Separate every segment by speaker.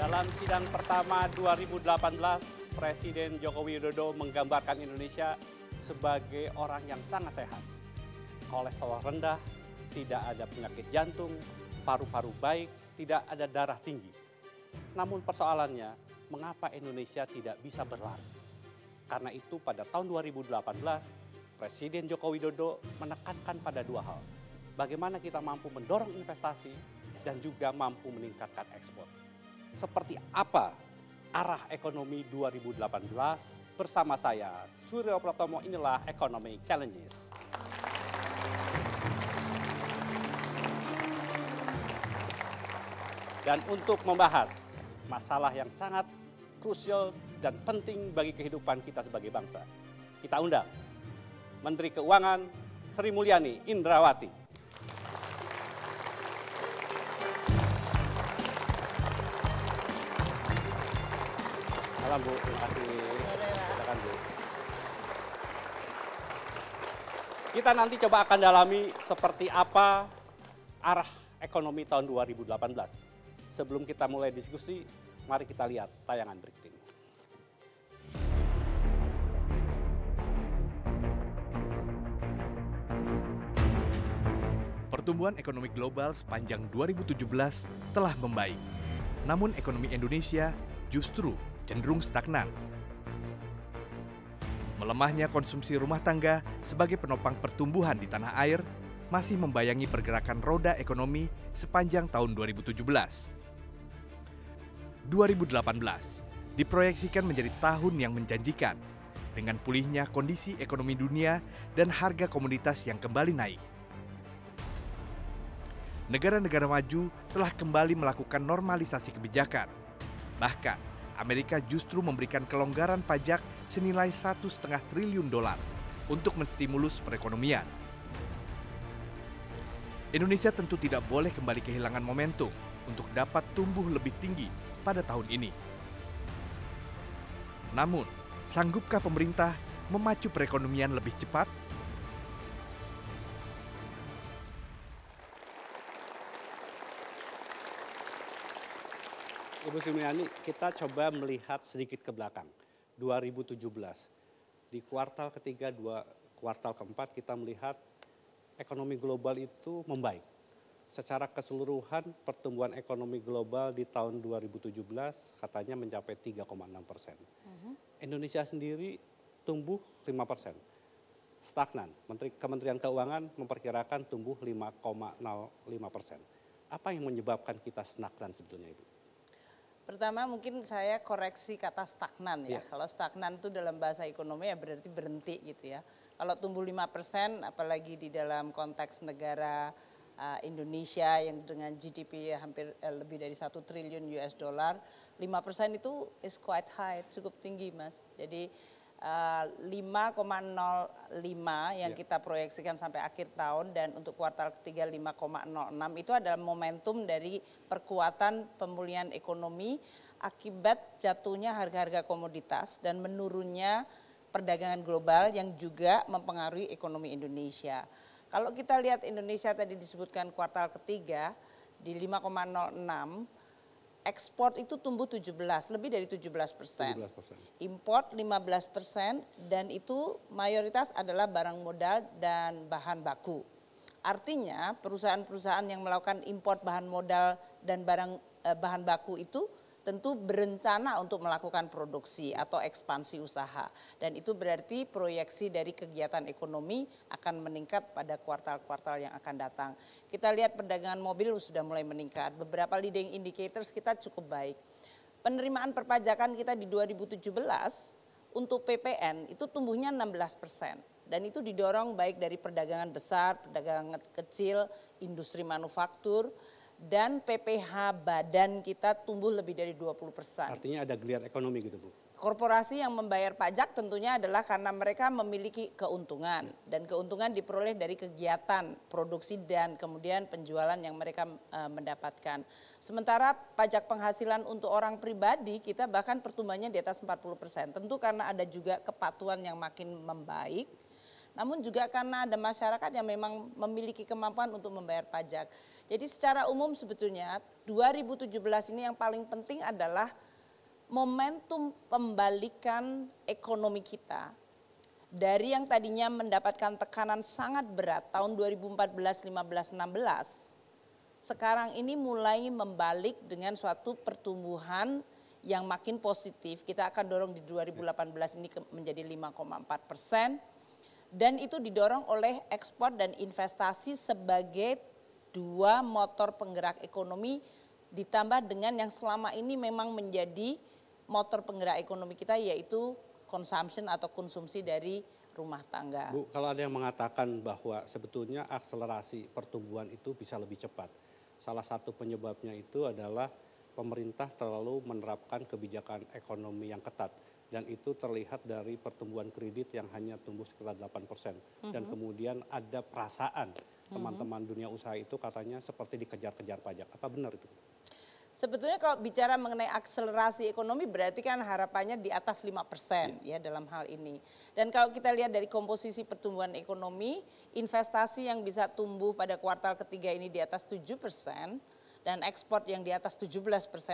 Speaker 1: Dalam sidang pertama 2018, Presiden Joko Widodo menggambarkan Indonesia sebagai orang yang sangat sehat. Kolesterol rendah, tidak ada penyakit jantung, paru-paru baik, tidak ada darah tinggi. Namun persoalannya, mengapa Indonesia tidak bisa berlari? Karena itu pada tahun 2018, Presiden Joko Widodo menekankan pada dua hal. Bagaimana kita mampu mendorong investasi dan juga mampu meningkatkan ekspor. Seperti apa arah ekonomi 2018 bersama saya, Suryo Pratomo, inilah Economic Challenges. Dan untuk membahas masalah yang sangat krusial dan penting bagi kehidupan kita sebagai bangsa, kita undang Menteri Keuangan Sri Mulyani Indrawati. Salam Bu, terima kasih. Silakan Bu. Kita nanti coba akan dalami seperti apa arah ekonomi tahun 2018. Sebelum kita mulai diskusi, mari kita lihat tayangan berikut ini.
Speaker 2: Pertumbuhan ekonomi global sepanjang 2017 telah membaik. Namun ekonomi Indonesia justru cenderung stagnan. Melemahnya konsumsi rumah tangga sebagai penopang pertumbuhan di tanah air masih membayangi pergerakan roda ekonomi sepanjang tahun 2017. 2018 diproyeksikan menjadi tahun yang menjanjikan dengan pulihnya kondisi ekonomi dunia dan harga komoditas yang kembali naik. Negara-negara maju telah kembali melakukan normalisasi kebijakan. Bahkan Amerika justru memberikan kelonggaran pajak senilai $1,5 triliun untuk menstimulus perekonomian. Indonesia tentu tidak boleh kembali kehilangan momentum untuk dapat tumbuh lebih tinggi pada tahun ini. Namun, sanggupkah pemerintah memacu perekonomian lebih cepat?
Speaker 1: Ibu Sri Mulyani, kita coba melihat sedikit ke belakang. 2017, di kuartal ketiga, kuartal keempat kita melihat ekonomi global itu membaik. Secara keseluruhan pertumbuhan ekonomi global di tahun 2017 katanya mencapai 3,6%. Indonesia sendiri tumbuh 5%. Stagnan. Kementerian Keuangan memperkirakan tumbuh 5,05%. Apa yang menyebabkan kita stagnan sebetulnya, Ibu?
Speaker 3: Pertama mungkin saya koreksi kata stagnan ya. Kalau stagnan itu dalam bahasa ekonomi ya berarti berhenti gitu ya. Kalau tumbuh 5% apalagi di dalam konteks negara Indonesia yang dengan GDP hampir lebih dari 1 triliun US dollar, 5% itu is quite high, cukup tinggi Mas. Jadi 5,05 yang kita proyeksikan sampai akhir tahun dan untuk kuartal ketiga 5,06 itu adalah momentum dari perkuatan pemulihan ekonomi akibat jatuhnya harga-harga komoditas dan menurunnya perdagangan global yang juga mempengaruhi ekonomi Indonesia. Kalau kita lihat Indonesia tadi disebutkan kuartal ketiga di 5,06, ekspor itu tumbuh 17, lebih dari 17%. Import 15% dan itu mayoritas adalah barang modal dan bahan baku. Artinya perusahaan-perusahaan yang melakukan import bahan modal dan bahan baku itu tentu berencana untuk melakukan produksi atau ekspansi usaha. Dan itu berarti proyeksi dari kegiatan ekonomi akan meningkat pada kuartal-kuartal yang akan datang. Kita lihat perdagangan mobil sudah mulai meningkat. Beberapa leading indicators kita cukup baik. Penerimaan perpajakan kita di 2017 untuk PPN itu tumbuhnya 16%. Dan itu didorong baik dari perdagangan besar, perdagangan kecil, industri manufaktur, dan PPH badan kita tumbuh lebih dari 20%.
Speaker 1: Artinya ada geliat ekonomi gitu Bu?
Speaker 3: Korporasi yang membayar pajak tentunya adalah karena mereka memiliki keuntungan. Dan keuntungan diperoleh dari kegiatan produksi dan kemudian penjualan yang mereka mendapatkan. Sementara pajak penghasilan untuk orang pribadi kita bahkan pertumbuhannya di atas 40%. Tentu karena ada juga kepatuhan yang makin membaik. Namun juga karena ada masyarakat yang memang memiliki kemampuan untuk membayar pajak. Jadi secara umum sebetulnya 2017 ini yang paling penting adalah momentum pembalikan ekonomi kita dari yang tadinya mendapatkan tekanan sangat berat tahun 2014, 15, 16, sekarang ini mulai membalik dengan suatu pertumbuhan yang makin positif. Kita akan dorong di 2018 ini menjadi 5,4%. Dan itu didorong oleh ekspor dan investasi sebagai dua motor penggerak ekonomi, ditambah dengan yang selama ini memang menjadi motor penggerak ekonomi kita, yaitu consumption atau konsumsi dari rumah tangga.
Speaker 1: Bu, kalau ada yang mengatakan bahwa sebetulnya akselerasi pertumbuhan itu bisa lebih cepat. Salah satu penyebabnya itu adalah pemerintah terlalu menerapkan kebijakan ekonomi yang ketat. Dan itu terlihat dari pertumbuhan kredit yang hanya tumbuh sekitar 8%. Dan kemudian ada perasaan teman-teman dunia usaha itu katanya seperti dikejar-kejar pajak. Apa benar itu?
Speaker 3: Sebetulnya kalau bicara mengenai akselerasi ekonomi berarti kan harapannya di atas 5% ya dalam hal ini. Dan kalau kita lihat dari komposisi pertumbuhan ekonomi, investasi yang bisa tumbuh pada kuartal ketiga ini di atas 7%, dan ekspor yang di atas 17%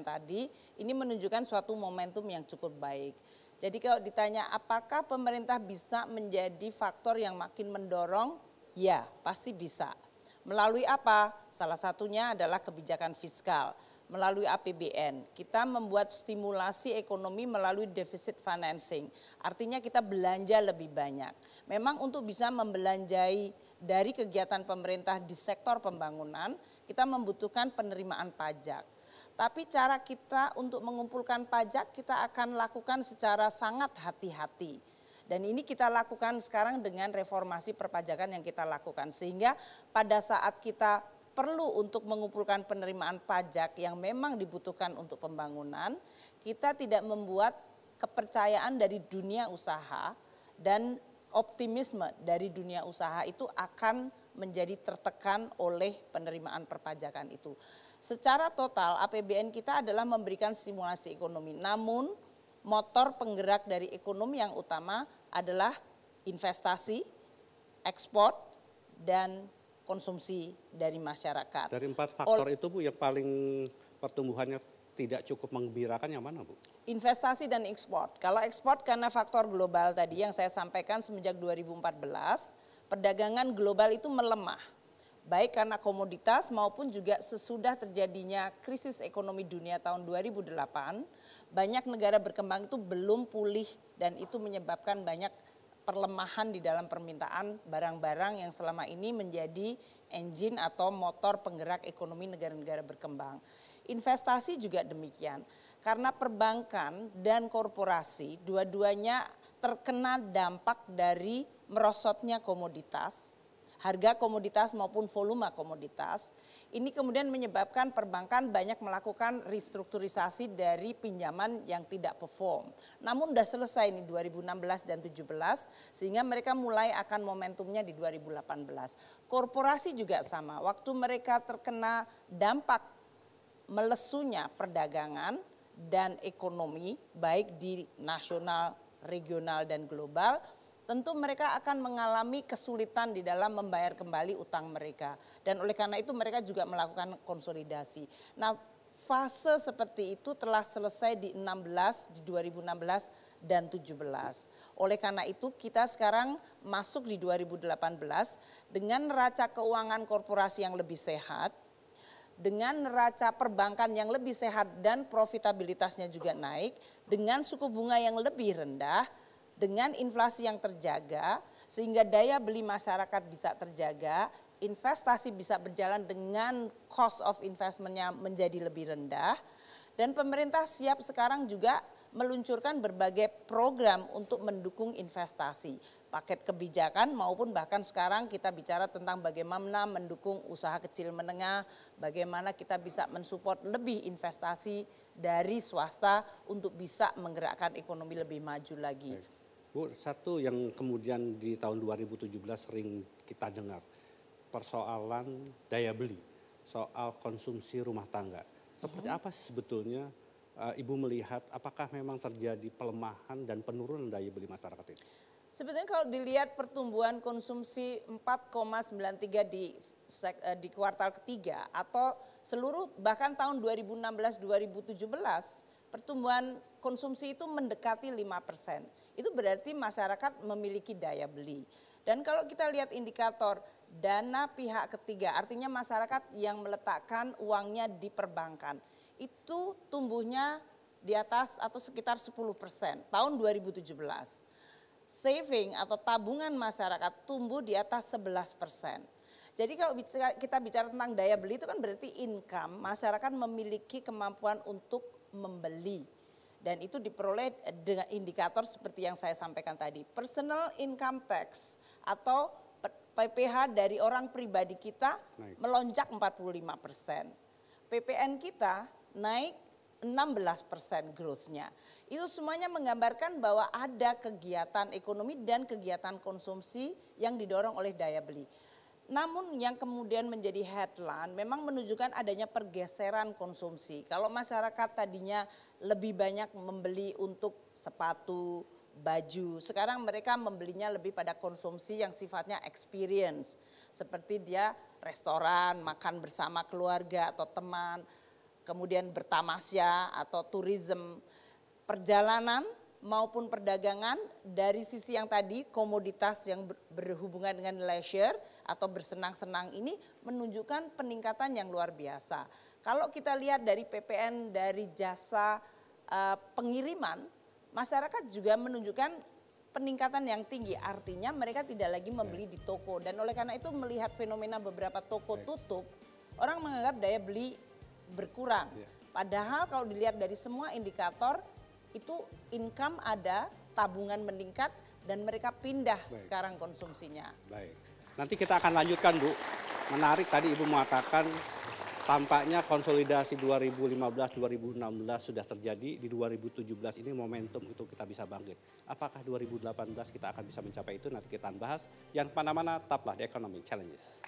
Speaker 3: tadi, ini menunjukkan suatu momentum yang cukup baik. Jadi kalau ditanya apakah pemerintah bisa menjadi faktor yang makin mendorong, ya pasti bisa. Melalui apa? Salah satunya adalah kebijakan fiskal. Melalui APBN, kita membuat stimulasi ekonomi melalui deficit financing. Artinya kita belanja lebih banyak. Memang untuk bisa membelanjai dari kegiatan pemerintah di sektor pembangunan, kita membutuhkan penerimaan pajak. Tapi cara kita untuk mengumpulkan pajak kita akan lakukan secara sangat hati-hati. Dan ini kita lakukan sekarang dengan reformasi perpajakan yang kita lakukan. Sehingga pada saat kita perlu untuk mengumpulkan penerimaan pajak yang memang dibutuhkan untuk pembangunan, kita tidak membuat kepercayaan dari dunia usaha dan optimisme dari dunia usaha itu akan menjadi tertekan oleh penerimaan perpajakan itu. Secara total APBN kita adalah memberikan stimulasi ekonomi, namun motor penggerak dari ekonomi yang utama adalah investasi, ekspor, dan konsumsi dari masyarakat.
Speaker 1: Dari 4 faktor itu Bu, yang paling pertumbuhannya tidak cukup menggembirakan yang mana Bu?
Speaker 3: Investasi dan ekspor. Kalau ekspor karena faktor global tadi yang saya sampaikan semenjak 2014, perdagangan global itu melemah. Baik karena komoditas maupun juga sesudah terjadinya krisis ekonomi dunia tahun 2008, banyak negara berkembang itu belum pulih dan itu menyebabkan banyak perlemahan di dalam permintaan barang-barang yang selama ini menjadi engine atau motor penggerak ekonomi negara-negara berkembang. Investasi juga demikian, karena perbankan dan korporasi dua-duanya terkena dampak dari merosotnya komoditas, harga komoditas maupun volume komoditas. Ini kemudian menyebabkan perbankan banyak melakukan restrukturisasi dari pinjaman yang tidak perform. Namun sudah selesai ini 2016 dan 2017 sehingga mereka mulai akan momentumnya di 2018. Korporasi juga sama, waktu mereka terkena dampak melesunya perdagangan dan ekonomi baik di nasional, regional dan global, tentu mereka akan mengalami kesulitan di dalam membayar kembali utang mereka. Dan oleh karena itu mereka juga melakukan konsolidasi. Nah, fase seperti itu telah selesai di 2016 dan 2017. Oleh karena itu kita sekarang masuk di 2018 dengan neraca keuangan korporasi yang lebih sehat, dengan neraca perbankan yang lebih sehat dan profitabilitasnya juga naik, dengan suku bunga yang lebih rendah, dengan inflasi yang terjaga, sehingga daya beli masyarakat bisa terjaga, investasi bisa berjalan dengan cost of investment-nya menjadi lebih rendah, dan pemerintah siap sekarang juga meluncurkan berbagai program untuk mendukung investasi, paket kebijakan maupun bahkan sekarang kita bicara tentang bagaimana mendukung usaha kecil menengah, bagaimana kita bisa mensupport lebih investasi dari swasta untuk bisa menggerakkan ekonomi lebih maju lagi.
Speaker 1: Baik. Bu, satu yang kemudian di tahun 2017 sering kita dengar, persoalan daya beli, soal konsumsi rumah tangga. Seperti apa sih sebetulnya Ibu melihat apakah memang terjadi pelemahan dan penurunan daya beli masyarakat itu?
Speaker 3: Sebetulnya kalau dilihat pertumbuhan konsumsi 4,93 di kuartal ketiga atau seluruh bahkan tahun 2016-2017 pertumbuhan konsumsi itu mendekati 5%. Itu berarti masyarakat memiliki daya beli. Dan kalau kita lihat indikator dana pihak ketiga, artinya masyarakat yang meletakkan uangnya di perbankan, itu tumbuhnya di atas atau sekitar 10% tahun 2017. Saving atau tabungan masyarakat tumbuh di atas 11%. Jadi kalau kita bicara tentang daya beli itu kan berarti income, masyarakat memiliki kemampuan untuk membeli. Dan itu diperoleh dengan indikator seperti yang saya sampaikan tadi. Personal income tax atau PPH dari orang pribadi kita melonjak 45%. PPN kita naik 16% growth-nya. Itu semuanya menggambarkan bahwa ada kegiatan ekonomi dan kegiatan konsumsi yang didorong oleh daya beli. Namun yang kemudian menjadi headline memang menunjukkan adanya pergeseran konsumsi. Kalau masyarakat tadinya lebih banyak membeli untuk sepatu, baju, sekarang mereka membelinya lebih pada konsumsi yang sifatnya experience. Seperti dia restoran, makan bersama keluarga atau teman, kemudian bertamasya atau tourism, perjalanan maupun perdagangan dari sisi yang tadi komoditas yang berhubungan dengan leisure atau bersenang-senang ini menunjukkan peningkatan yang luar biasa. Kalau kita lihat dari PPN dari jasa pengiriman, masyarakat juga menunjukkan peningkatan yang tinggi, artinya mereka tidak lagi membeli di toko dan oleh karena itu melihat fenomena beberapa toko tutup, orang menganggap daya beli berkurang. Padahal kalau dilihat dari semua indikator itu income ada, tabungan meningkat dan mereka pindah sekarang konsumsinya.
Speaker 1: Baik, nanti kita akan lanjutkan Bu. Menarik tadi Ibu mengatakan tampaknya konsolidasi 2015-2016 sudah terjadi, di 2017 ini momentum itu kita bisa bangkit. Apakah 2018 kita akan bisa mencapai itu, nanti kita bahas. Yang mana-mana tetaplah di Economic Challenges.